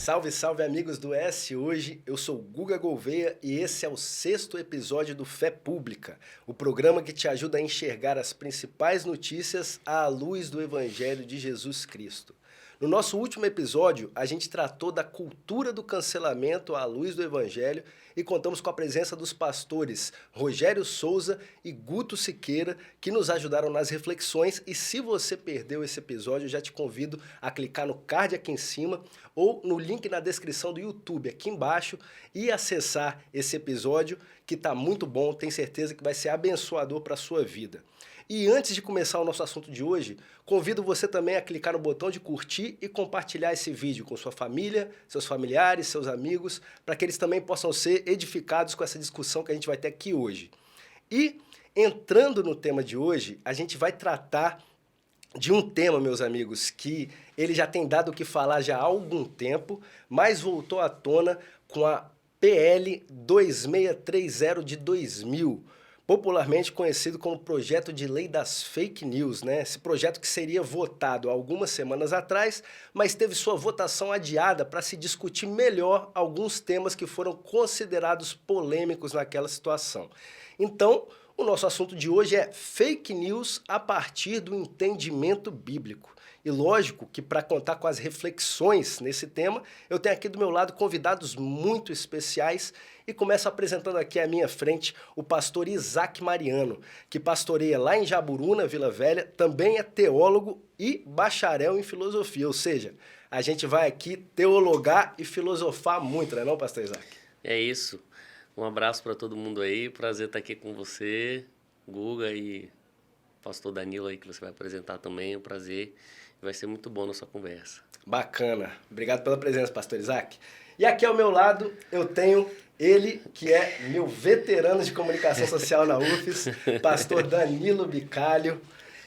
Salve, salve amigos do S. Hoje eu sou Guga Gouveia e esse é o 6º episódio do Fé Pública, o programa que te ajuda a enxergar as principais notícias à luz do Evangelho de Jesus Cristo. No nosso último episódio, a gente tratou da cultura do cancelamento à luz do Evangelho e contamos com a presença dos pastores Rogério Souza e Guto Siqueira, que nos ajudaram nas reflexões. E se você perdeu esse episódio, eu já te convido a clicar no card aqui em cima ou no link na descrição do YouTube aqui embaixo e acessar esse episódio que está muito bom, tenho certeza que vai ser abençoador para a sua vida. E antes de começar o nosso assunto de hoje, convido você também a clicar no botão de curtir e compartilhar esse vídeo com sua família, seus familiares, seus amigos, para que eles também possam ser edificados com essa discussão que a gente vai ter aqui hoje. E, entrando no tema de hoje, a gente vai tratar de um tema, meus amigos, que ele já tem dado o que falar já há algum tempo, mas voltou à tona com a PL 2630 de 2000, popularmente conhecido como Projeto de Lei das Fake News, né? Esse projeto que seria votado há algumas semanas atrás, mas teve sua votação adiada para se discutir melhor alguns temas que foram considerados polêmicos naquela situação. Então, o nosso assunto de hoje é fake news a partir do entendimento bíblico. E lógico que para contar com as reflexões nesse tema, eu tenho aqui do meu lado convidados muito especiais e começo apresentando aqui à minha frente o pastor Isaac Mariano, que pastoreia lá em Jaburuna, Vila Velha, também é teólogo e bacharel em filosofia, ou seja, a gente vai aqui teologar e filosofar muito, não é pastor Isaac? É isso. Um abraço para todo mundo aí, prazer estar aqui com você, Guga e pastor Danilo aí que você vai apresentar também, um prazer. Vai ser muito bom a nossa conversa. Bacana. Obrigado pela presença, pastor Isaac. E aqui ao meu lado eu tenho ele, que é meu veterano de comunicação social na UFES, pastor Danilo Bicalho.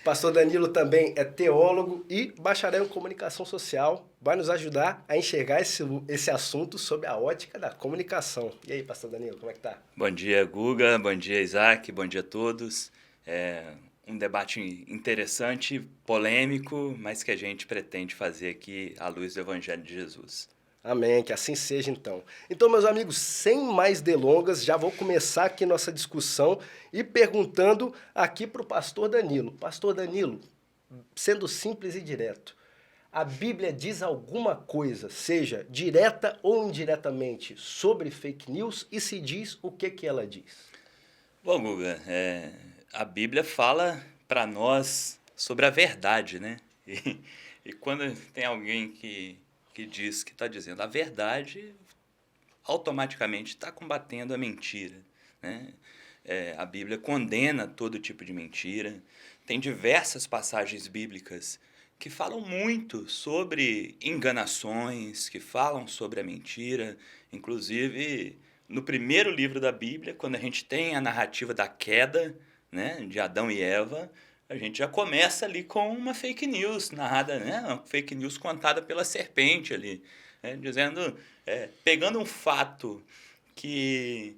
Pastor Danilo também é teólogo e bacharel em comunicação social. Vai nos ajudar a enxergar esse assunto sob a ótica da comunicação. E aí, pastor Danilo, como é que tá? Bom dia, Guga. Bom dia, Isaac. Bom dia a todos. Um debate interessante, polêmico, mas que a gente pretende fazer aqui à luz do Evangelho de Jesus. Amém, que assim seja então. Então, meus amigos, sem mais delongas, já vou começar aqui nossa discussão e perguntando aqui para o pastor Danilo. Pastor Danilo, sendo simples e direto, a Bíblia diz alguma coisa, seja direta ou indiretamente, sobre fake news? E se diz, o que ela diz? Bom, Guga, a Bíblia fala para nós sobre a verdade, né? E quando tem alguém que diz que está dizendo a verdade, automaticamente está combatendo a mentira, né? A Bíblia condena todo tipo de mentira. Tem diversas passagens bíblicas que falam muito sobre enganações, que falam sobre a mentira. Inclusive, no primeiro livro da Bíblia, quando a gente tem a narrativa da queda, né, de Adão e Eva, a gente já começa ali com uma fake news narrada, né, uma fake news contada pela serpente ali, né, dizendo, pegando um fato que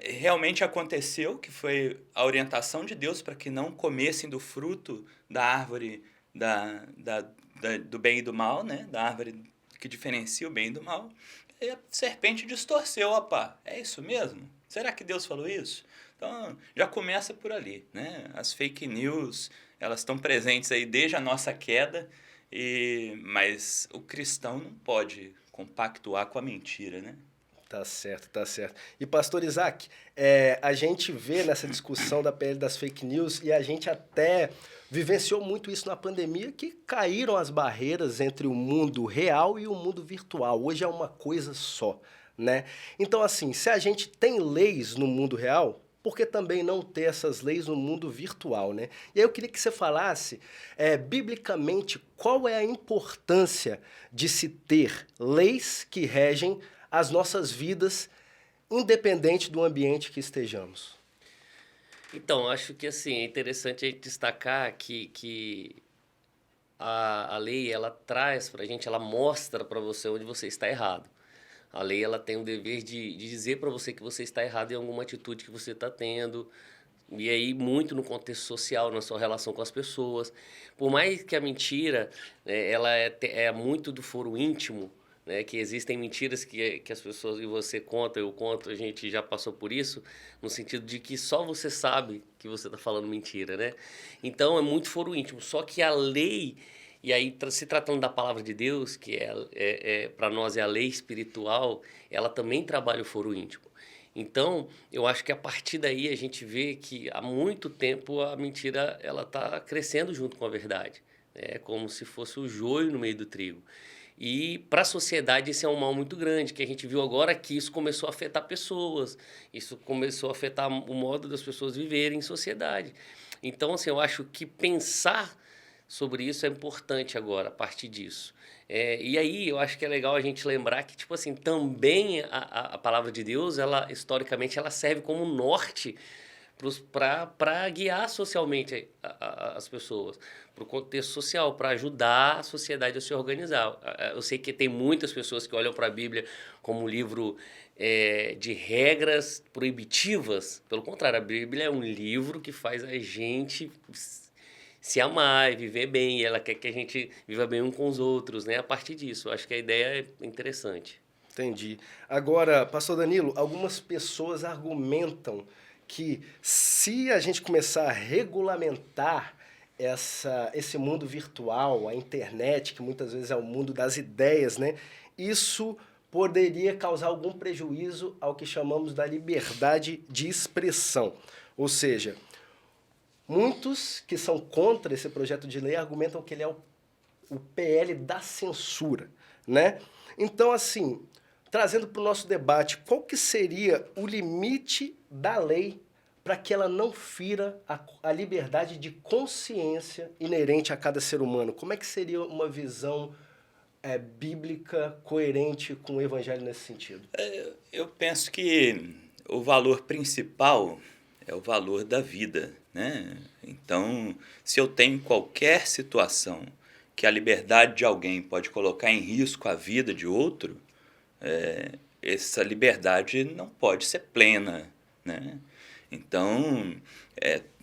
realmente aconteceu, que foi a orientação de Deus para que não comessem do fruto da árvore do bem e do mal, né, da árvore que diferencia o bem e do mal, e a serpente distorceu. Opa, é isso mesmo? Será que Deus falou isso? Então, já começa por ali, né? As fake news, elas estão presentes aí desde a nossa queda, mas o cristão não pode compactuar com a mentira, né? Tá certo, tá certo. E pastor Isaac, a gente vê nessa discussão da PL das fake news e a gente até vivenciou muito isso na pandemia, que caíram as barreiras entre o mundo real e o mundo virtual. Hoje é uma coisa só, né? Então, assim, se a gente tem leis no mundo real, por que também não ter essas leis no mundo virtual, né? E aí eu queria que você falasse, biblicamente, qual é a importância de se ter leis que regem as nossas vidas, independente do ambiente que estejamos? Então, acho que assim, é interessante a gente destacar que a lei, ela traz para a gente, ela mostra para você onde você está errado. A lei, ela tem o dever de dizer para você que você está errado em alguma atitude que você está tendo, e aí muito no contexto social, na sua relação com as pessoas. Por mais que a mentira, ela é muito do foro íntimo, né? Que existem mentiras que as pessoas e você conta, eu conto, a gente já passou por isso, no sentido de que só você sabe que você está falando mentira, né? Então é muito foro íntimo. Só que a lei, e aí se tratando da palavra de Deus, que para nós é a lei espiritual, ela também trabalha o foro íntimo. Então, eu acho que a partir daí a gente vê que há muito tempo a mentira ela está crescendo junto com a verdade. É como se fosse o joio no meio do trigo. E para a sociedade esse é um mal muito grande, que a gente viu agora que isso começou a afetar pessoas, isso começou a afetar o modo das pessoas viverem em sociedade. Então, assim, eu acho que pensar sobre isso é importante agora, a partir disso. E aí eu acho que é legal a gente lembrar que, tipo assim, também a palavra de Deus, ela historicamente, ela serve como norte para guiar socialmente as pessoas, para o contexto social, para ajudar a sociedade a se organizar. Eu sei que tem muitas pessoas que olham para a Bíblia como um livro de regras proibitivas. Pelo contrário, a Bíblia é um livro que faz a gente se amar e viver bem, e ela quer que a gente viva bem um com os outros, né? A partir disso, eu acho que a ideia é interessante. Entendi. Agora, pastor Danilo, algumas pessoas argumentam que se a gente começar a regulamentar esse mundo virtual, a internet, que muitas vezes é o mundo das ideias, né? Isso poderia causar algum prejuízo ao que chamamos da liberdade de expressão. Ou seja, muitos que são contra esse projeto de lei argumentam que ele é o PL da censura, né? Então, assim, trazendo para o nosso debate, qual que seria o limite da lei para que ela não fira a liberdade de consciência inerente a cada ser humano? Como é que seria uma visão bíblica coerente com o evangelho nesse sentido? Eu penso que o valor principal é o valor da vida, né? Então, se eu tenho qualquer situação que a liberdade de alguém pode colocar em risco a vida de outro, essa liberdade não pode ser plena, né? Então,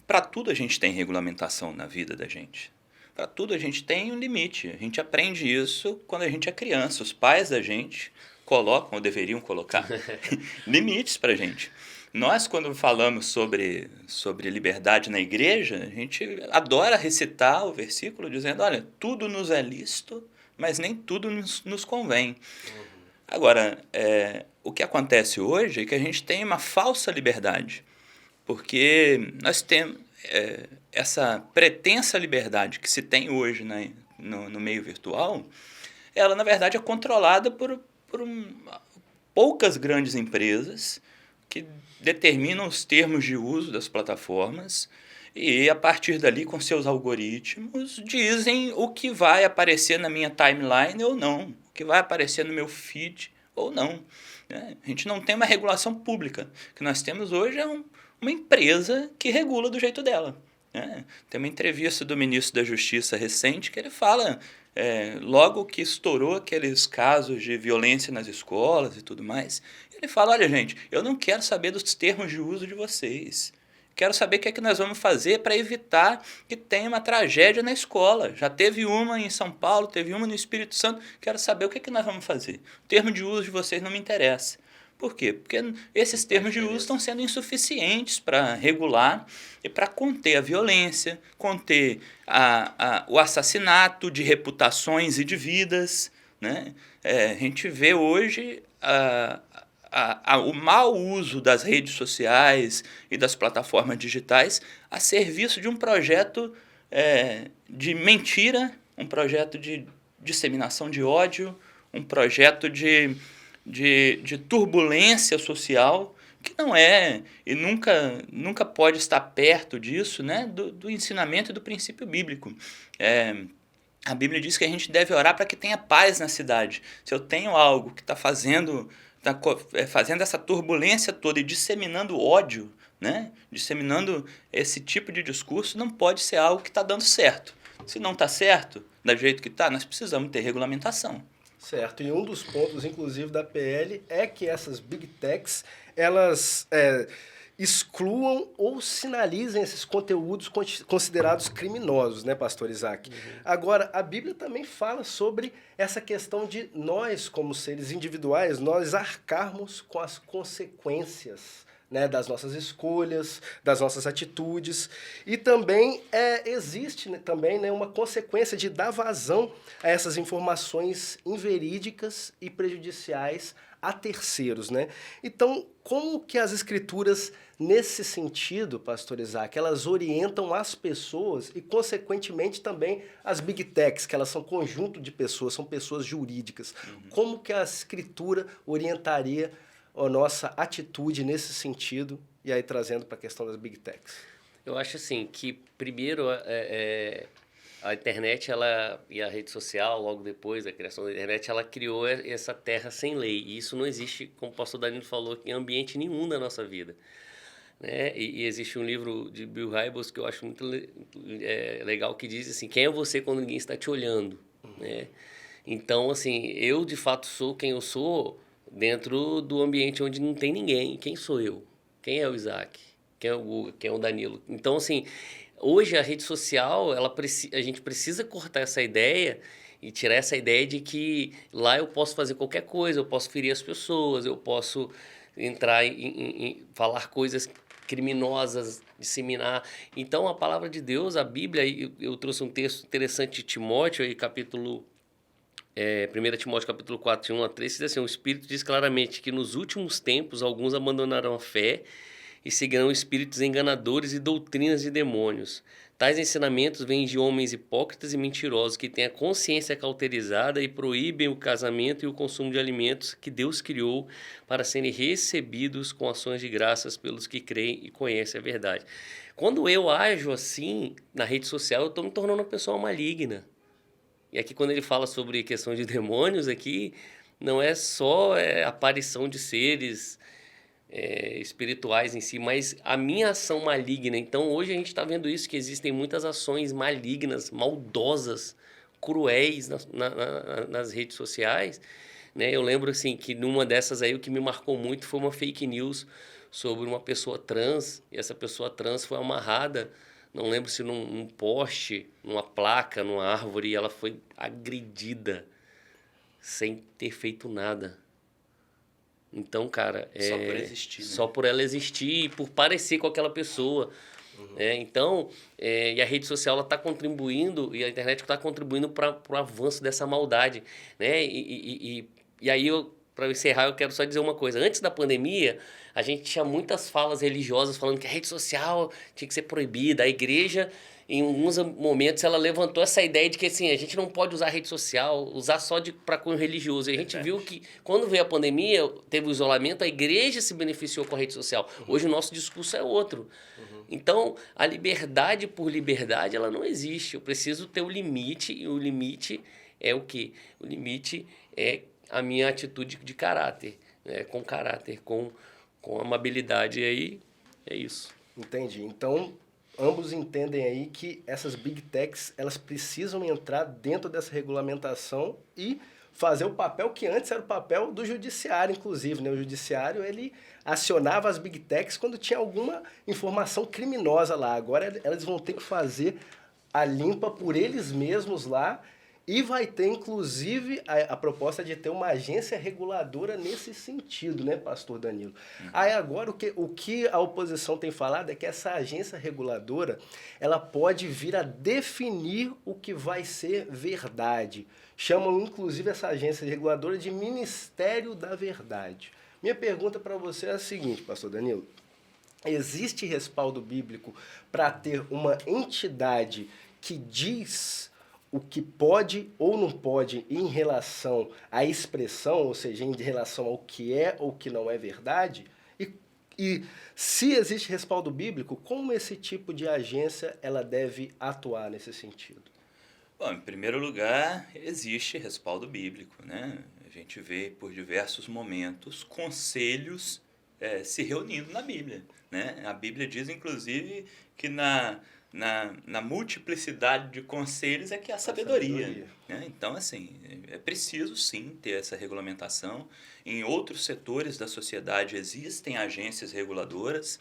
para tudo a gente tem regulamentação na vida da gente. Para tudo a gente tem um limite. A gente aprende isso quando a gente é criança. Os pais da gente colocam, ou deveriam colocar, limites para a gente. Nós, quando falamos sobre liberdade na igreja, a gente adora recitar o versículo dizendo, olha, tudo nos é lícito, mas nem tudo nos convém. Agora, o que acontece hoje é que a gente tem uma falsa liberdade, porque nós temos essa pretensa liberdade que se tem hoje, né, no meio virtual, ela, na verdade, é controlada por poucas grandes empresas que determinam os termos de uso das plataformas e, a partir dali, com seus algoritmos, dizem o que vai aparecer na minha timeline ou não, o que vai aparecer no meu feed ou não. Né? A gente não tem uma regulação pública. O que nós temos hoje é uma empresa que regula do jeito dela. Né? Tem uma entrevista do ministro da Justiça recente que ele fala, logo que estourou aqueles casos de violência nas escolas e tudo mais, ele fala, olha gente, eu não quero saber dos termos de uso de vocês. Quero saber o que é que nós vamos fazer para evitar que tenha uma tragédia na escola. Já teve uma em São Paulo, teve uma no Espírito Santo. Quero saber o que é que nós vamos fazer. O termo de uso de vocês não me interessa. Por quê? Porque esses termos de uso estão sendo insuficientes para regular e para conter a violência, conter o assassinato de reputações e de vidas. Né? A gente vê hoje o mau uso das redes sociais e das plataformas digitais a serviço de um projeto de mentira, um projeto de disseminação de ódio, um projeto de turbulência social, que não é e nunca pode estar perto disso, né, do ensinamento e do princípio bíblico. A Bíblia diz que a gente deve orar para que tenha paz na cidade. Se eu tenho algo que está fazendo essa turbulência toda e disseminando ódio, né? Disseminando esse tipo de discurso, não pode ser algo que está dando certo. Se não está certo, do jeito que está, nós precisamos ter regulamentação. Certo, e um dos pontos, inclusive, da PL é que essas big techs, elas excluam ou sinalizem esses conteúdos considerados criminosos, né, pastor Isaac? Agora, a Bíblia também fala sobre essa questão de nós, como seres individuais, nós arcarmos com as consequências, né, das nossas escolhas, das nossas atitudes. E também existe, né, também, né, uma consequência de dar vazão a essas informações inverídicas e prejudiciais a terceiros, né? Então, como que as escrituras, nesse sentido, pastor Isaac, elas orientam as pessoas e, consequentemente, também as big techs, que elas são conjunto de pessoas, são pessoas jurídicas. Como que a escritura orientaria a nossa atitude nesse sentido, e aí trazendo para a questão das big techs? Eu acho assim que, primeiro, a internet e a rede social, logo depois da criação da internet, ela criou essa terra sem lei. E isso não existe, como o pastor Danilo falou, em ambiente nenhum da nossa vida. Né? E existe um livro de Bill Hybels que eu acho muito legal, que diz assim, quem é você quando ninguém está te olhando? Né? Então, assim, eu de fato sou quem eu sou dentro do ambiente onde não tem ninguém. Quem sou eu? Quem é o Isaac? Quem é o Guga? Quem é o Danilo? Então, assim, hoje a rede social, a gente precisa cortar essa ideia e tirar essa ideia de que lá eu posso fazer qualquer coisa, eu posso ferir as pessoas, eu posso entrar em falar coisas criminosas, disseminar. Então, a palavra de Deus, a Bíblia, eu trouxe um texto interessante de Timóteo, aí, capítulo 1 Timóteo capítulo 4, de 1 a 3, diz assim, o Espírito diz claramente que nos últimos tempos alguns abandonarão a fé e seguirão espíritos enganadores e doutrinas de demônios. Tais ensinamentos vêm de homens hipócritas e mentirosos que têm a consciência cauterizada e proíbem o casamento e o consumo de alimentos que Deus criou para serem recebidos com ações de graças pelos que creem e conhecem a verdade. Quando eu ajo assim na rede social, eu estou me tornando uma pessoa maligna. E aqui quando ele fala sobre questão de demônios, aqui não é só aparição de seres espirituais em si, mas a minha ação maligna. Então hoje a gente está vendo isso, que existem muitas ações malignas, maldosas, cruéis nas redes sociais. Né? Eu lembro assim, que numa dessas aí o que me marcou muito foi uma fake news sobre uma pessoa trans, e essa pessoa trans foi amarrada, não lembro se num poste, numa placa, numa árvore, e ela foi agredida sem ter feito nada. Então, cara... Só por existir, né? Só por ela existir e por parecer com aquela pessoa. Então, e a rede social está contribuindo, e a internet está contribuindo para o avanço dessa maldade. Né? E aí, para encerrar, eu quero só dizer uma coisa. Antes da pandemia, a gente tinha muitas falas religiosas falando que a rede social tinha que ser proibida. A igreja, em alguns momentos, ela levantou essa ideia de que assim, a gente não pode usar a rede social, usar só para cunho religioso. E a gente viu que, quando veio a pandemia, teve o isolamento, a igreja se beneficiou com a rede social. Hoje o nosso discurso é outro. Então, a liberdade por liberdade, ela não existe. Eu preciso ter o limite, e o limite é o quê? O limite é a minha atitude de caráter, né? Com caráter, com amabilidade, e aí é isso. Entendi. Então, ambos entendem aí que essas big techs, elas precisam entrar dentro dessa regulamentação e fazer o papel que antes era o papel do judiciário, inclusive, né? O judiciário, ele acionava as big techs quando tinha alguma informação criminosa lá. Agora, elas vão ter que fazer a limpa por eles mesmos lá. E vai ter, inclusive, a proposta de ter uma agência reguladora nesse sentido, né, pastor Danilo? Aí agora, o que a oposição tem falado é que essa agência reguladora, ela pode vir a definir o que vai ser verdade. Chamam, inclusive, essa agência reguladora de Ministério da Verdade. Minha pergunta para você é a seguinte, pastor Danilo. Existe respaldo bíblico para ter uma entidade que diz o que pode ou não pode em relação à expressão, ou seja, em relação ao que é ou que não é verdade? E se existe respaldo bíblico, como esse tipo de agência ela deve atuar nesse sentido? Bom, em primeiro lugar, existe respaldo bíblico, né? A gente vê por diversos momentos conselhos se reunindo na Bíblia, né? A Bíblia diz, inclusive, que na multiplicidade de conselhos é que há sabedoria. Né? Então, assim, é preciso sim ter essa regulamentação. Em outros setores da sociedade existem agências reguladoras,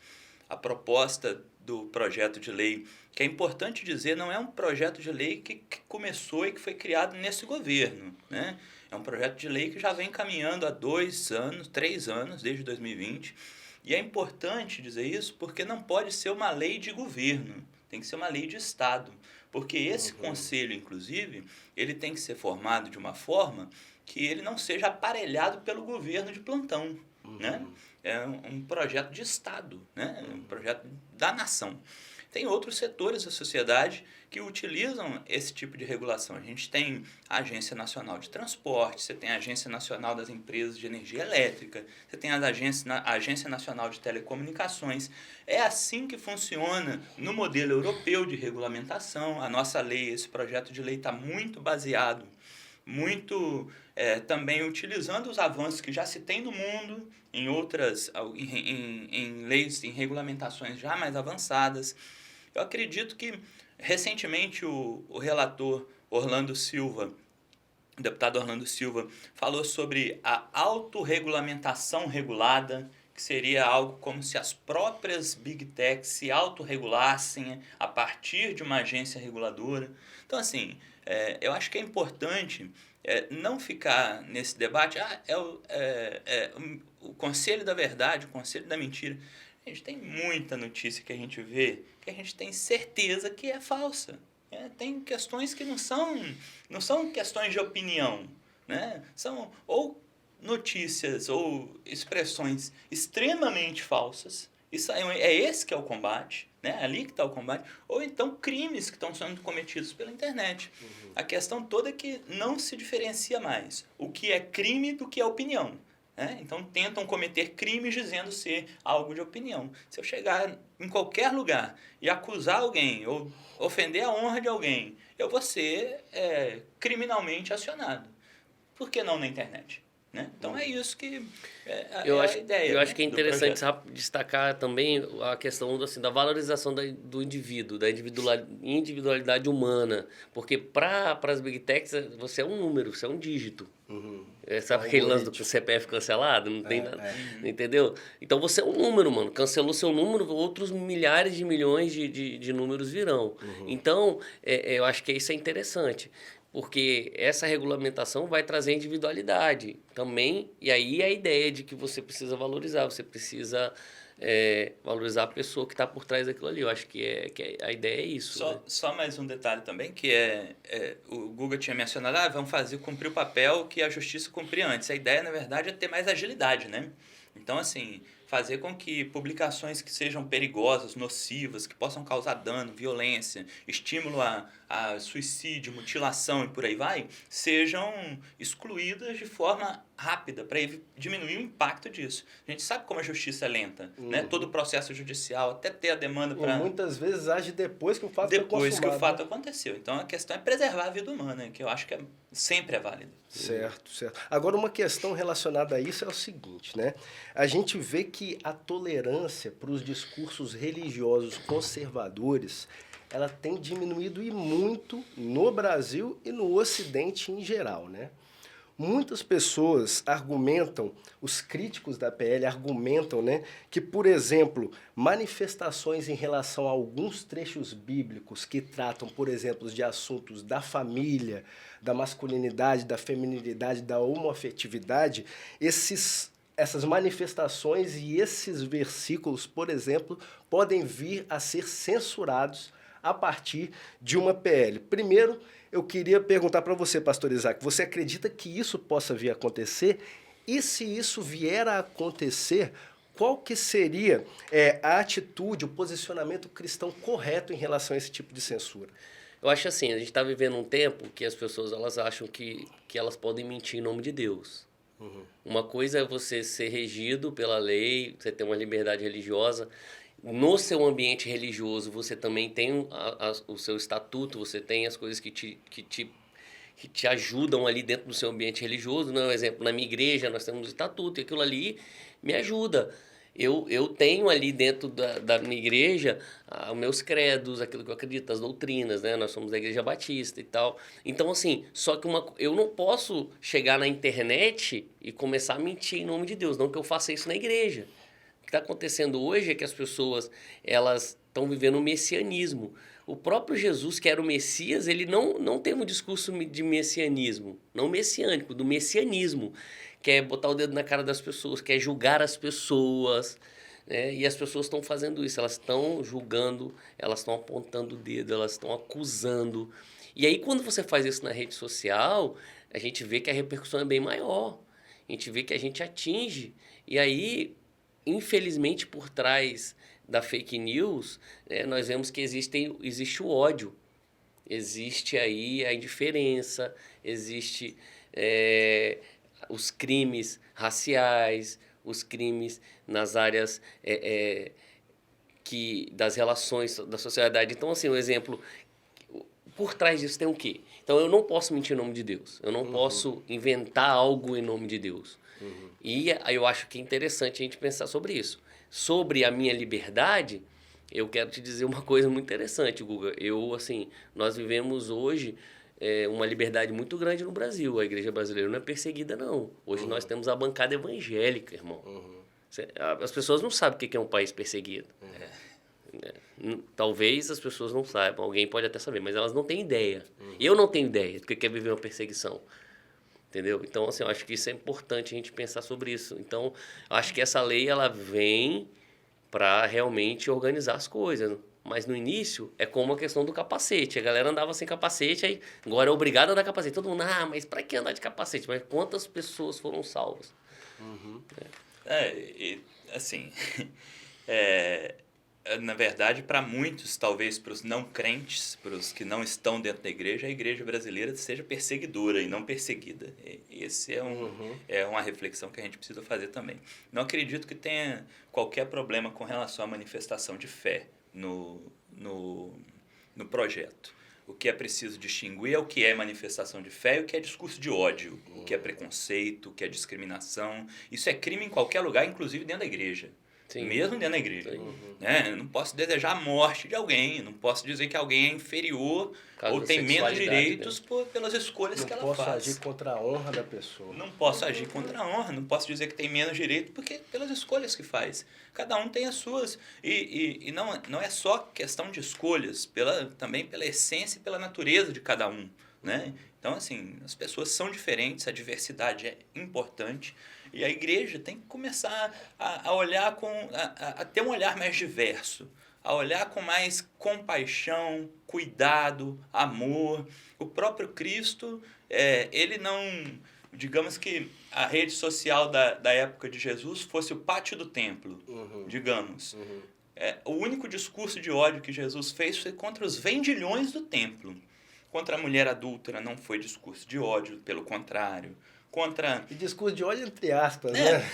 a proposta do projeto de lei, que é importante dizer, não é um projeto de lei que começou e que foi criado nesse governo, né? É um projeto de lei que já vem caminhando há 2 anos, 3 anos, desde 2020. E é importante dizer isso porque não pode ser uma lei de governo, tem que ser uma lei de Estado. Porque esse conselho, inclusive, ele tem que ser formado de uma forma que ele não seja aparelhado pelo governo de plantão, né? É um projeto de Estado, né? Um projeto da nação. Tem outros setores da sociedade que utilizam esse tipo de regulação. A gente tem a Agência Nacional de Transporte, você tem a Agência Nacional das Empresas de Energia Elétrica, você tem a Agência Nacional de Telecomunicações. É assim que funciona no modelo europeu de regulamentação. A nossa lei, esse projeto de lei está muito baseado, também utilizando os avanços que já se tem no mundo, em outras, em leis, em regulamentações já mais avançadas. Eu acredito que, recentemente, o relator Orlando Silva, o deputado Orlando Silva, falou sobre a autorregulamentação regulada, que seria algo como se as próprias Big Techs se autorregulassem a partir de uma agência reguladora. Então, assim, eu acho que é importante não ficar nesse debate, o conselho da verdade, o conselho da mentira. A gente tem muita notícia que a gente vê que a gente tem certeza que é falsa. Tem questões que não são questões de opinião, né? São ou notícias ou expressões extremamente falsas. Isso é esse que é o combate, né? É ali que está o combate. Ou então crimes que estão sendo cometidos pela internet. A questão toda é que não se diferencia mais o que é crime do que é opinião. Então, tentam cometer crimes dizendo ser algo de opinião. Se eu chegar em qualquer lugar e acusar alguém ou ofender a honra de alguém, eu vou ser criminalmente acionado. Por que não na internet? Né? Então, é isso que a ideia. Eu acho que é interessante destacar também a questão assim, da valorização do indivíduo, da individualidade humana. Porque para as Big Techs, você é um número, você é um dígito. Sabe aquele lance do CPF cancelado? Não tem nada. Entendeu? Então você é um número, mano. Cancelou seu número, outros milhares de milhões de números virão. Então, eu acho que isso é interessante. Porque essa regulamentação vai trazer individualidade também. E aí a ideia de que você precisa valorizar, você precisa valorizar a pessoa que está por trás daquilo ali. Eu acho que a ideia é isso. Só mais um detalhe também, que o Guga tinha mencionado, vamos cumprir o papel que a justiça cumpria antes. A ideia, na verdade, é ter mais agilidade, né? Então, assim, fazer com que publicações que sejam perigosas, nocivas, que possam causar dano, violência, estímulo a suicídio, mutilação e por aí vai, sejam excluídas de forma rápida, para diminuir o impacto disso. A gente sabe como a justiça é lenta, né? Todo o processo judicial, até ter a demanda para... Muitas vezes age depois que o fato foi consumado. Depois que o fato aconteceu. Então, a questão é preservar a vida humana, que eu acho que sempre é válido. Certo. Agora, uma questão relacionada a isso é o seguinte, né? A gente vê que a tolerância para os discursos religiosos conservadores, ela tem diminuído e muito no Brasil e no Ocidente em geral, né? Muitas pessoas argumentam, os críticos da PL argumentam, né, que, por exemplo, manifestações em relação a alguns trechos bíblicos que tratam, por exemplo, de assuntos da família, da masculinidade, da feminilidade, da homoafetividade, essas manifestações e esses versículos, por exemplo, podem vir a ser censurados a partir de uma PL. Primeiro, eu queria perguntar para você, pastor Isaac, você acredita que isso possa vir a acontecer? E se isso vier a acontecer, qual que seria a atitude, o posicionamento cristão correto em relação a esse tipo de censura? Eu acho assim, a gente está vivendo um tempo que as pessoas elas acham que elas podem mentir em nome de Deus. Uma coisa é você ser regido pela lei, você ter uma liberdade religiosa. No seu ambiente religioso, você também tem o seu estatuto, você tem as coisas que te ajudam ali dentro do seu ambiente religioso. Por exemplo, na minha igreja nós temos um estatuto e aquilo ali me ajuda. Eu tenho ali dentro da minha igreja os meus credos, aquilo que eu acredito, as doutrinas, né? Nós somos da Igreja Batista e tal. Então, assim, só que eu não posso chegar na internet e começar a mentir em nome de Deus, não que eu faça isso na igreja. está acontecendo hoje é que as pessoas elas estão vivendo o messianismo. O próprio Jesus, que era o Messias, ele não tem um discurso de messianismo, não messiânico, do messianismo, que é botar o dedo na cara das pessoas, que é julgar as pessoas, né? E as pessoas estão fazendo isso, elas estão julgando, elas estão apontando o dedo, elas estão acusando. E aí, quando você faz isso na rede social, a gente vê que a repercussão é bem maior, a gente vê que a gente atinge, e aí, infelizmente, por trás da fake news, nós vemos que existe o ódio, existe aí a indiferença, existe os crimes raciais, os crimes nas áreas das relações da sociedade. Então, assim, um exemplo, por trás disso tem o quê? Então, eu não posso mentir em nome de Deus, eu não posso inventar algo em nome de Deus. E eu acho que é interessante a gente pensar sobre isso. Sobre a minha liberdade, eu quero te dizer uma coisa muito interessante, Guga. Nós vivemos hoje uma liberdade muito grande no Brasil. A igreja brasileira não é perseguida, não. Hoje nós temos a bancada evangélica, irmão. As pessoas não sabem o que é um país perseguido. Talvez as pessoas não saibam, alguém pode até saber, mas elas não têm ideia. Eu não tenho ideia do que é viver uma perseguição. Entendeu? Então, assim, eu acho que isso é importante a gente pensar sobre isso. Então, eu acho que essa lei, ela vem para realmente organizar as coisas. Mas no início, é como a questão do capacete. A galera andava sem capacete, aí agora é obrigado a andar capacete. Todo mundo, mas para que andar de capacete? Mas quantas pessoas foram salvas? Assim, na verdade, para muitos, talvez para os não crentes, para os que não estão dentro da igreja, a igreja brasileira seja perseguidora e não perseguida. Esse é uma reflexão que a gente precisa fazer também. Não acredito que tenha qualquer problema com relação à manifestação de fé no projeto. O que é preciso distinguir é o que é manifestação de fé e o que é discurso de ódio, o que é preconceito, o que é discriminação. Isso é crime em qualquer lugar, inclusive dentro da igreja. Sim. Mesmo dentro da igreja. Eu não posso desejar a morte de alguém, não posso dizer que alguém é inferior ou tem menos direitos pelas escolhas que ela faz. Não posso agir contra a honra da pessoa. Não posso agir contra a honra, não posso dizer que tem menos direito pelas escolhas que faz. Cada um tem as suas. E não é só questão de escolhas, também pela essência e pela natureza de cada um. Né? Então, assim, as pessoas são diferentes, a diversidade é importante. E a igreja tem que começar a olhar a ter um olhar mais diverso, a olhar com mais compaixão, cuidado, amor. O próprio Cristo, ele não... Digamos que a rede social da época de Jesus fosse o pátio do templo, digamos. O único discurso de ódio que Jesus fez foi contra os vendilhões do templo. Contra a mulher adúltera não foi discurso de ódio, pelo contrário. E discurso de ódio entre aspas, né?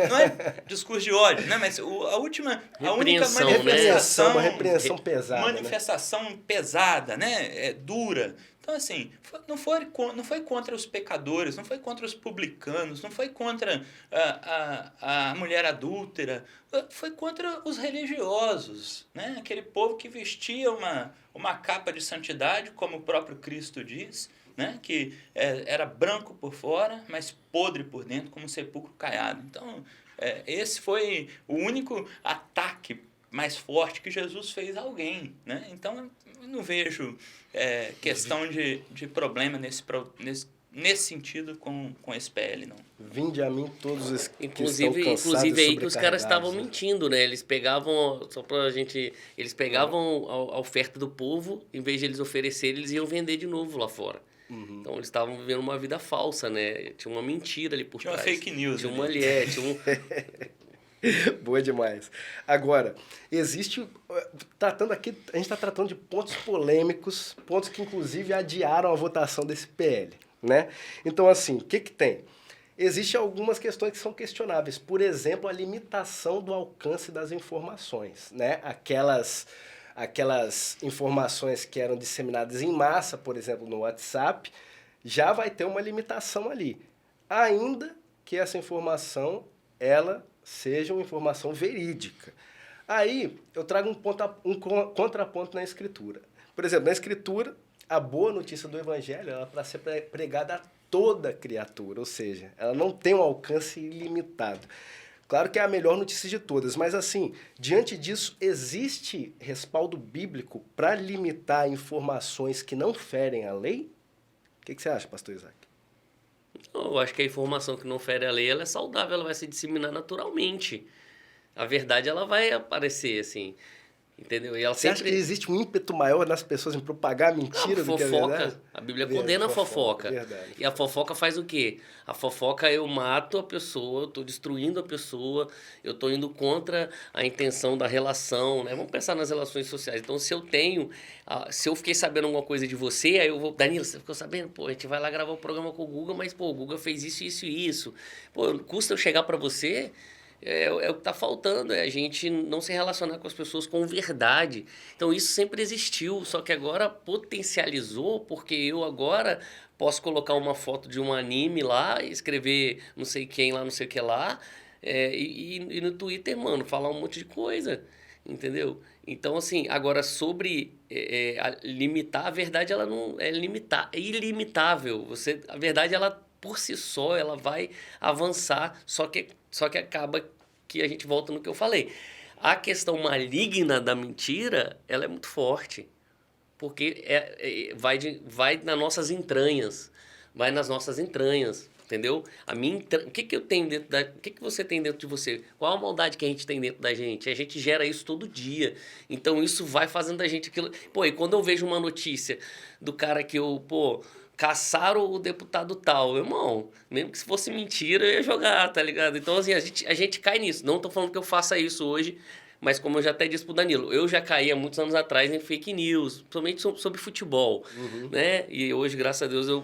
Não é discurso de ódio, né? Mas a única manifestação... Uma repreensão pesada. Manifestação pesada, né? Dura. Então, assim, não foi contra os pecadores, não foi contra os publicanos, não foi contra a mulher adúltera, foi contra os religiosos, né? Aquele povo que vestia uma capa de santidade, como o próprio Cristo diz, né? Que era branco por fora, mas podre por dentro, como um sepulcro caiado. Então, esse foi o único ataque mais forte que Jesus fez a alguém. Né? Então, eu não vejo questão de problema nesse sentido com esse PL, não. Vinde a mim todos os que inclusive aí que os caras estavam mentindo, né? Eles pegavam, eles pegavam a oferta do povo, em vez de eles oferecerem, eles iam vender de novo lá fora. Então, eles estavam vivendo uma vida falsa, né? Tinha uma mentira ali por trás. Tinha uma fake news. Tinha uma mulher, Boa demais. Agora, existe... Tratando aqui, a gente está tratando de pontos polêmicos, pontos que, inclusive, adiaram a votação desse PL, né? Então, assim, o que tem? Existem algumas questões que são questionáveis. Por exemplo, a limitação do alcance das informações, né? Aquelas informações que eram disseminadas em massa, por exemplo, no WhatsApp, já vai ter uma limitação ali. Ainda que essa informação, ela seja uma informação verídica. Aí, eu trago um contraponto na Escritura. Por exemplo, na Escritura, a boa notícia do Evangelho é para ser pregada a toda criatura, ou seja, ela não tem um alcance ilimitado. Claro que é a melhor notícia de todas, mas assim, diante disso, existe respaldo bíblico para limitar informações que não ferem a lei? O que você acha, pastor Isaac? Eu acho que a informação que não fere a lei, ela é saudável, ela vai se disseminar naturalmente. A verdade, ela vai aparecer, assim, entendeu? E ela Você acha que existe um ímpeto maior nas pessoas em propagar mentira do que a verdade? Fofoca. A Bíblia condena a fofoca. Verdade. E a fofoca faz o quê? A fofoca, eu mato a pessoa, eu estou destruindo a pessoa, eu estou indo contra a intenção da relação, né? Vamos pensar nas relações sociais. Então, se eu fiquei sabendo alguma coisa de você, aí eu vou... Danilo, você ficou sabendo? Pô, a gente vai lá gravar o programa com o Guga, mas, pô, o Guga fez isso, isso e isso. Pô, custa eu chegar para você... É o que está faltando, é a gente não se relacionar com as pessoas com verdade. Então isso sempre existiu, só que agora potencializou, porque eu agora posso colocar uma foto de um anime lá, escrever não sei quem lá, não sei o que lá, e no Twitter, mano, falar um monte de coisa, entendeu? Então, assim, agora sobre limitar, a verdade ela não é limitar, é ilimitável. A verdade, ela por si só, ela vai avançar, só que acaba que a gente volta no que eu falei. A questão maligna da mentira, ela é muito forte, porque vai nas nossas entranhas, vai nas nossas entranhas, entendeu? O que eu tenho o que você tem dentro de você? Qual a maldade que a gente tem dentro da gente? A gente gera isso todo dia. Então isso vai fazendo da gente aquilo. Pô, e quando eu vejo uma notícia do cara que caçaram o deputado tal, irmão, mesmo que se fosse mentira, eu ia jogar, tá ligado? Então, assim, a gente cai nisso. Não tô falando que eu faça isso hoje, mas como eu já até disse pro Danilo, eu já caí há muitos anos atrás em fake news, principalmente sobre futebol, né? E hoje, graças a Deus, eu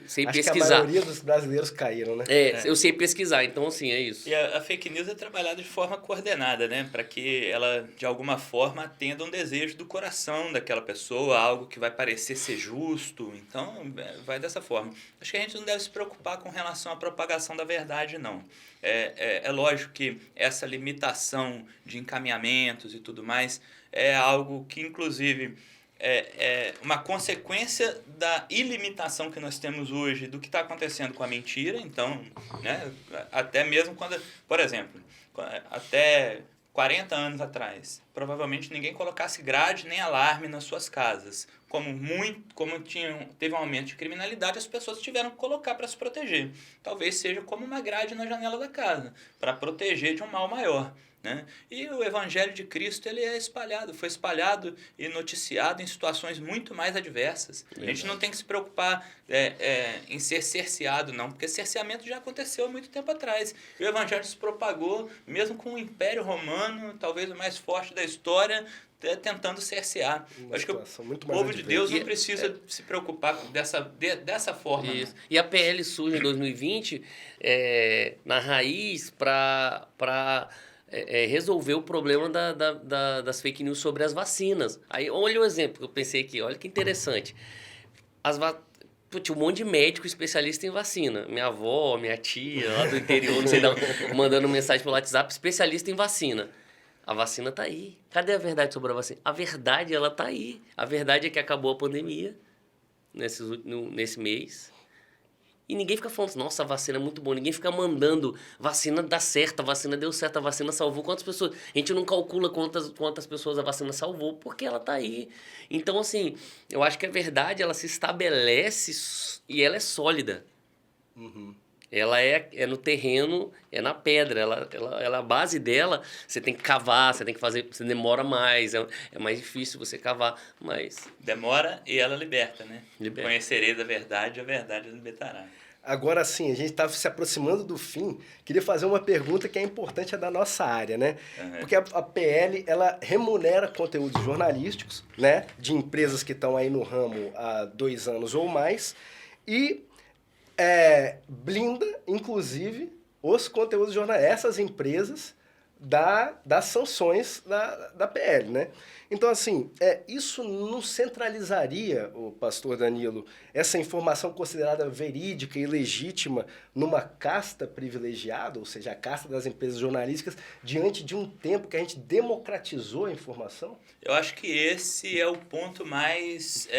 sei Acho pesquisar. que a maioria dos brasileiros caíram, né? Eu sei pesquisar, então, assim, é isso. E a fake news é trabalhada de forma coordenada, né? Para que ela, de alguma forma, atenda um desejo do coração daquela pessoa, algo que vai parecer ser justo. Então, vai dessa forma. Acho que a gente não deve se preocupar com relação à propagação da verdade, não. É lógico que essa limitação de encaminhamentos e tudo mais é algo que, inclusive... É uma consequência da ilimitação que nós temos hoje do que está acontecendo com a mentira. Então, né, até mesmo quando, por exemplo, até 40 anos atrás, provavelmente ninguém colocasse grade nem alarme nas suas casas. Como teve um aumento de criminalidade, as pessoas tiveram que colocar para se proteger. Talvez seja como uma grade na janela da casa, para proteger de um mal maior. Né? E o Evangelho de Cristo ele foi espalhado e noticiado em situações muito mais adversas. A gente não tem que se preocupar em ser cerceado, não, porque cerceamento já aconteceu há muito tempo atrás. E o Evangelho se propagou, mesmo com o Império Romano, talvez o mais forte da história, tentando cercear. Acho que o povo de Deus não precisa se preocupar dessa forma. Isso. E a PL surge em 2020 na raiz para resolver o problema das fake news sobre as vacinas. Aí, olha o exemplo que eu pensei aqui, olha que interessante. Tinha um monte de médico especialista em vacina. Minha avó, minha tia, lá do interior, não sei de onde, mandando mensagem pelo WhatsApp, especialista em vacina. A vacina tá aí. Cadê a verdade sobre a vacina? A verdade, ela tá aí. A verdade é que acabou a pandemia nesse mês. E ninguém fica falando, nossa, a vacina é muito boa. Ninguém fica mandando, vacina dá certo, a vacina deu certo, a vacina salvou. Quantas pessoas? A gente não calcula quantas pessoas a vacina salvou, porque ela tá aí. Então, assim, eu acho que a verdade, ela se estabelece e ela é sólida. Ela é no terreno, é na pedra. A base dela, você tem que cavar, você tem que fazer, você demora mais, é mais difícil você cavar, mas... Demora e ela liberta, né? Liberta. Conhecereis a verdade libertará. Agora sim, a gente está se aproximando do fim. Queria fazer uma pergunta que é importante, é da nossa área, né? Porque a PL, ela remunera conteúdos jornalísticos, né? De empresas que estão aí no ramo há 2 anos ou mais. E blinda, inclusive, os conteúdos jornalísticos, essas empresas, das sanções da PL, né? Então, assim, isso não centralizaria, o pastor Danilo, essa informação considerada verídica e legítima numa casta privilegiada, ou seja, a casta das empresas jornalísticas, diante de um tempo que a gente democratizou a informação? Eu acho que esse é o ponto mais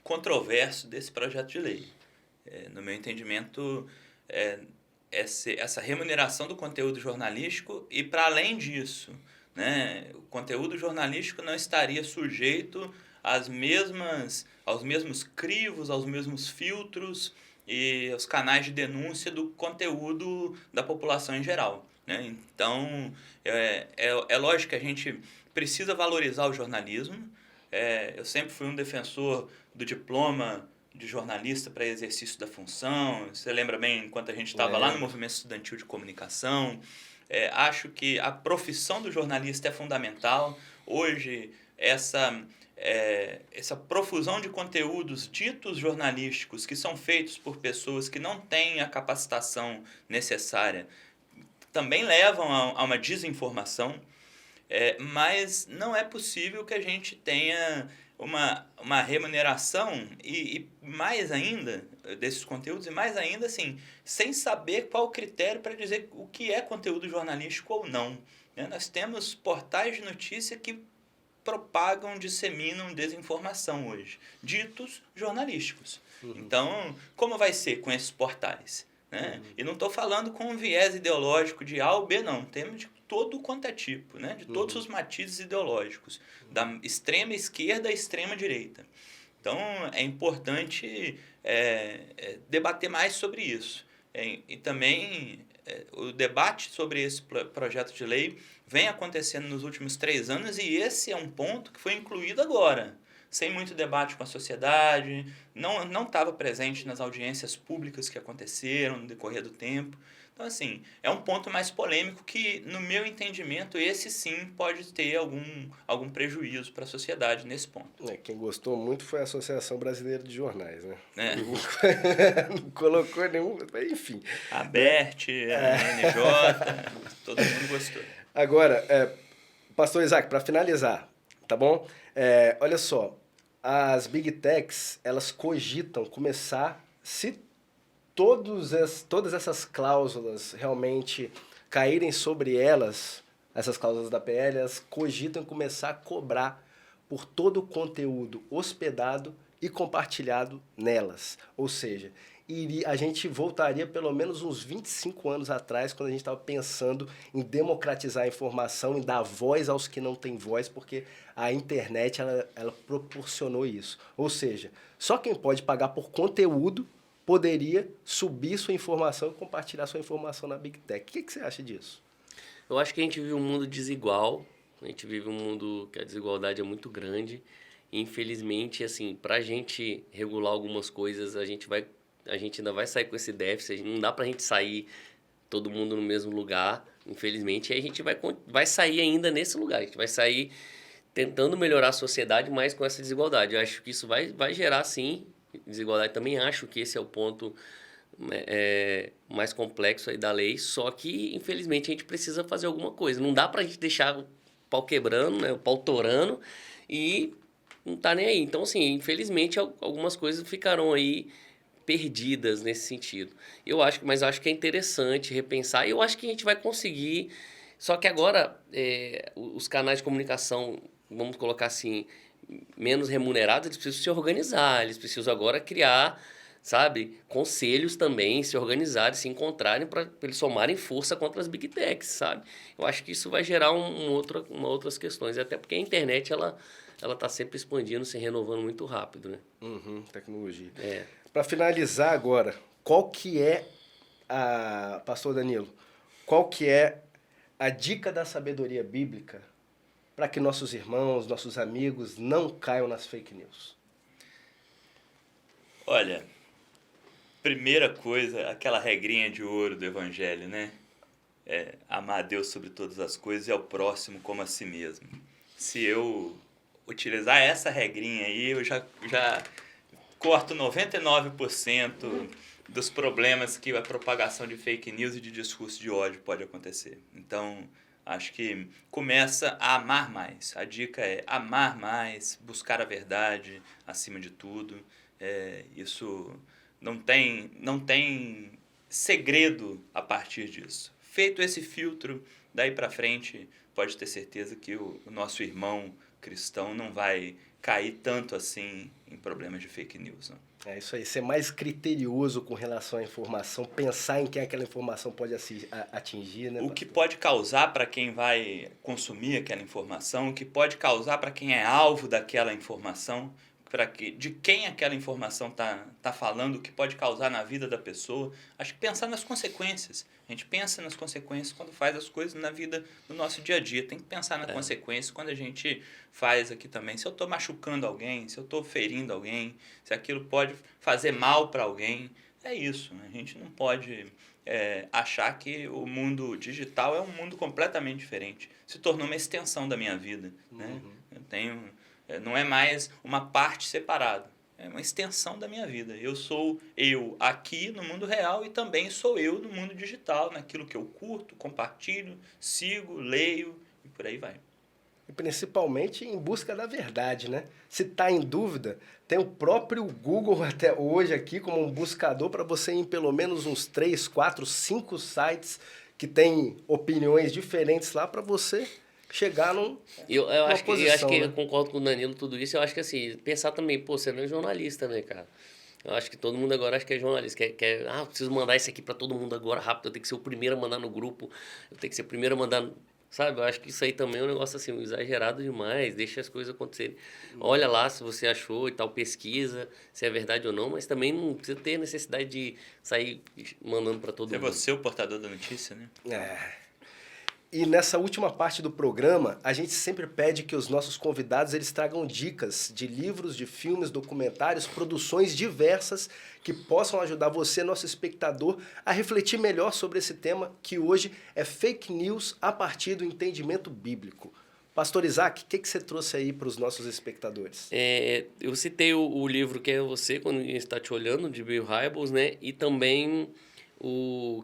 controverso desse projeto de lei. No meu entendimento, essa remuneração do conteúdo jornalístico e, para além disso, né, o conteúdo jornalístico não estaria sujeito aos mesmos crivos, aos mesmos filtros e aos canais de denúncia do conteúdo da população em geral, né? Então, é lógico que a gente precisa valorizar o jornalismo. Eu sempre fui um defensor do diploma de jornalista para exercício da função. Você lembra bem, enquanto a gente estava lá no movimento estudantil de comunicação. Acho que a profissão do jornalista é fundamental. Hoje, essa profusão de conteúdos ditos jornalísticos que são feitos por pessoas que não têm a capacitação necessária também levam a uma desinformação, mas não é possível que a gente tenha uma remuneração e mais ainda desses conteúdos, e mais ainda assim, sem saber qual o critério para dizer o que é conteúdo jornalístico ou não, né? Nós temos portais de notícia que propagam, disseminam desinformação hoje, ditos jornalísticos. Então, como vai ser com esses portais, né? E não estou falando com um viés ideológico de A ou B, não. Temos de todo quanto é tipo, né? De todos os matizes ideológicos, da extrema esquerda à extrema direita. Então, é importante debater mais sobre isso. E também o debate sobre esse projeto de lei vem acontecendo nos últimos 3 anos, e esse é um ponto que foi incluído agora, sem muito debate com a sociedade, não estava presente nas audiências públicas que aconteceram no decorrer do tempo. Então, assim, é um ponto mais polêmico que, no meu entendimento, esse sim pode ter algum prejuízo para a sociedade nesse ponto. Quem gostou muito foi a Associação Brasileira de Jornais, né? Não colocou nenhum... Enfim. A BERT, a NJ, todo mundo gostou. Agora, Pastor Isaac, para finalizar, tá bom? Olha só, as Big Techs, elas cogitam começar, se todas essas cláusulas realmente caírem sobre elas, essas cláusulas da PL, elas cogitam começar a cobrar por todo o conteúdo hospedado e compartilhado nelas. Ou seja, a gente voltaria pelo menos uns 25 anos atrás, quando a gente estava pensando em democratizar a informação, em dar voz aos que não têm voz, porque a internet ela proporcionou isso. Ou seja, só quem pode pagar por conteúdo poderia subir sua informação e compartilhar sua informação na Big Tech. O que você acha disso? Eu acho que a gente vive um mundo desigual, a gente vive um mundo que a desigualdade é muito grande. E, infelizmente, assim, para a gente regular algumas coisas, a gente ainda vai sair com esse déficit. Não dá para a gente sair todo mundo no mesmo lugar, infelizmente. E a gente vai sair ainda nesse lugar. A gente vai sair tentando melhorar a sociedade, mas com essa desigualdade. Eu acho que isso vai gerar, sim, desigualdade. Também acho que esse é o ponto mais complexo aí da lei, só que, infelizmente, a gente precisa fazer alguma coisa. Não dá pra gente deixar o pau quebrando, né, o pau torando, e não tá nem aí. Então, assim, infelizmente, algumas coisas ficarão aí perdidas nesse sentido. Mas eu acho que é interessante repensar, e eu acho que a gente vai conseguir, só que agora os canais de comunicação, vamos colocar assim, menos remunerados, eles precisam se organizar, eles precisam agora criar, sabe, conselhos também, se organizarem, se encontrarem para eles somarem força contra as Big Techs, sabe? Eu acho que isso vai gerar outras questões, até porque a internet, ela está sempre expandindo, se renovando muito rápido, né? Tecnologia. Para finalizar agora, qual que é Pastor Danilo, qual que é a dica da sabedoria bíblica para que nossos irmãos, nossos amigos não caiam nas fake news? Olha, primeira coisa, aquela regrinha de ouro do Evangelho, né? Amar a Deus sobre todas as coisas e ao próximo como a si mesmo. Se eu utilizar essa regrinha aí, eu já corto 99% dos problemas que a propagação de fake news e de discurso de ódio pode acontecer. Então, acho que começa a amar mais. A dica é amar mais, buscar a verdade acima de tudo. Isso não tem segredo a partir disso. Feito esse filtro, daí para frente, pode ter certeza que o nosso irmão cristão não vai cair tanto assim em problemas de fake news. Não? É isso aí, ser mais criterioso com relação à informação, pensar em quem aquela informação pode atingir, né? O que pode causar para quem vai consumir aquela informação, o que pode causar para quem é alvo daquela informação, de quem aquela informação tá falando, o que pode causar na vida da pessoa. Acho que pensar nas consequências. A gente pensa nas consequências quando faz as coisas na vida do nosso dia a dia. Tem que pensar na consequência quando a gente faz aqui também. Se eu estou machucando alguém, se eu estou ferindo alguém, se aquilo pode fazer mal para alguém. É isso. Né? A gente não pode achar que o mundo digital é um mundo completamente diferente. Se tornou uma extensão da minha vida. Né? Eu tenho... não é mais uma parte separada, é uma extensão da minha vida. Eu sou eu aqui no mundo real e também sou eu no mundo digital, naquilo que eu curto, compartilho, sigo, leio e por aí vai. E principalmente em busca da verdade, né? Se está em dúvida, tem o próprio Google até hoje aqui como um buscador para você ir em pelo menos uns 3, 4, 5 sites que tem opiniões diferentes lá para você chegar eu acho posição, que né? eu concordo com o Danilo tudo isso. Eu acho que assim, pensar também, pô, você não é jornalista, né, cara? Eu acho que todo mundo agora acha que é jornalista, preciso mandar isso aqui para todo mundo agora rápido, eu tenho que ser o primeiro a mandar no grupo, eu tenho que ser o primeiro a mandar, sabe? Eu acho que isso aí também é um negócio assim, exagerado demais, deixa as coisas acontecerem. Olha lá se você achou e tal, pesquisa se é verdade ou não, mas também não precisa ter necessidade de sair mandando para todo mundo. É você o portador da notícia, né? E nessa última parte do programa, a gente sempre pede que os nossos convidados eles tragam dicas de livros, de filmes, documentários, produções diversas que possam ajudar você, nosso espectador, a refletir melhor sobre esse tema que hoje é fake news a partir do entendimento bíblico. Pastor Isaac, o que você trouxe aí para os nossos espectadores? Eu citei o livro Que é Você, Quando Ninguém Está Te Olhando, de Bill Hybels, né? E também...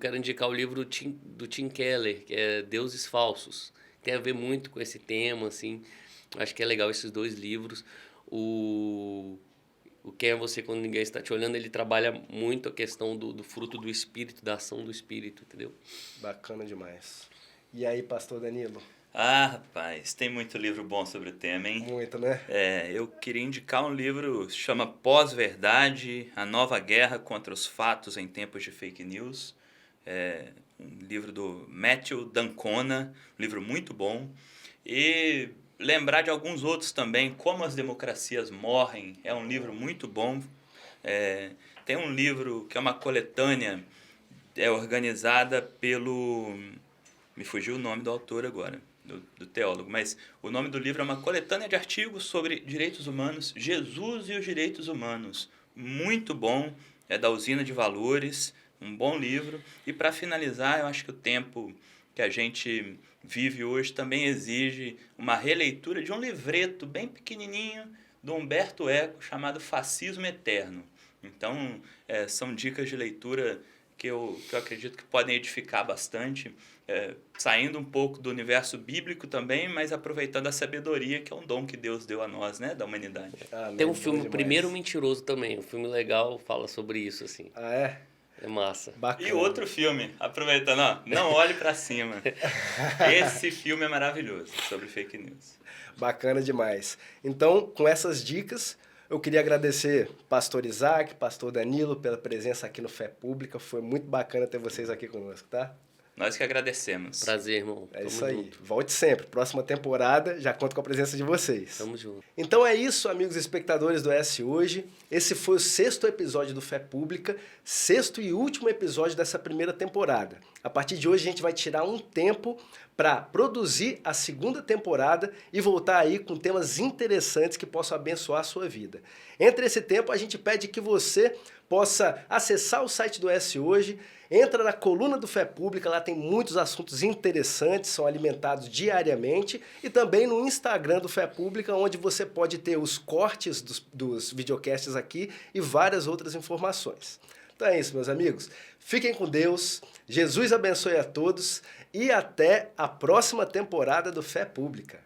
quero indicar o livro do Tim Keller, que é Deuses Falsos. Tem a ver muito com esse tema, assim. Acho que é legal esses dois livros. O Quem é Você Quando Ninguém Está Te Olhando, ele trabalha muito a questão do fruto do Espírito, da ação do Espírito, entendeu? Bacana demais. E aí, pastor Danilo? Rapaz, tem muito livro bom sobre o tema, hein? Muito, né? Eu queria indicar um livro que se chama Pós-Verdade, A Nova Guerra contra os Fatos em Tempos de Fake News. Um livro do Matthew D'Ancona, um livro muito bom. E lembrar de alguns outros também, Como as Democracias Morrem, é um livro muito bom. Tem um livro que é uma coletânea organizada pelo... Me fugiu o nome do autor agora. Do teólogo, mas o nome do livro é uma coletânea de artigos sobre direitos humanos, Jesus e os direitos humanos. Muito bom, é da Usina de Valores, um bom livro. E para finalizar, eu acho que o tempo que a gente vive hoje também exige uma releitura de um livreto bem pequenininho do Humberto Eco chamado Fascismo Eterno. Então, são dicas de leitura que eu acredito que podem edificar bastante, saindo um pouco do universo bíblico também, mas aproveitando a sabedoria, que é um dom que Deus deu a nós, né, da humanidade. Tem um filme, Primeiro Mentiroso também, um filme legal, fala sobre isso, assim. É? É massa. Bacana. E outro filme, aproveitando, Não Olhe Pra Cima. Esse filme é maravilhoso, sobre fake news. Bacana demais. Então, com essas dicas, eu queria agradecer pastor Isaac, pastor Danilo, pela presença aqui no Fé Pública. Foi muito bacana ter vocês aqui conosco, tá? Nós que agradecemos. Prazer, irmão. É isso aí. Volte sempre. Próxima temporada, já conto com a presença de vocês. Tamo junto. Então é isso, amigos espectadores do S Hoje. Esse foi o 6º episódio do Fé Pública, 6º e último episódio dessa primeira temporada. A partir de hoje a gente vai tirar um tempo para produzir a 2ª temporada e voltar aí com temas interessantes que possam abençoar a sua vida. Entre esse tempo, a gente pede que você possa acessar o site do S Hoje, entra na coluna do Fé Pública, lá tem muitos assuntos interessantes, são alimentados diariamente, e também no Instagram do Fé Pública, onde você pode ter os cortes dos videocasts aqui e várias outras informações. Então é isso, meus amigos. Fiquem com Deus, Jesus abençoe a todos e até a próxima temporada do Fé Pública.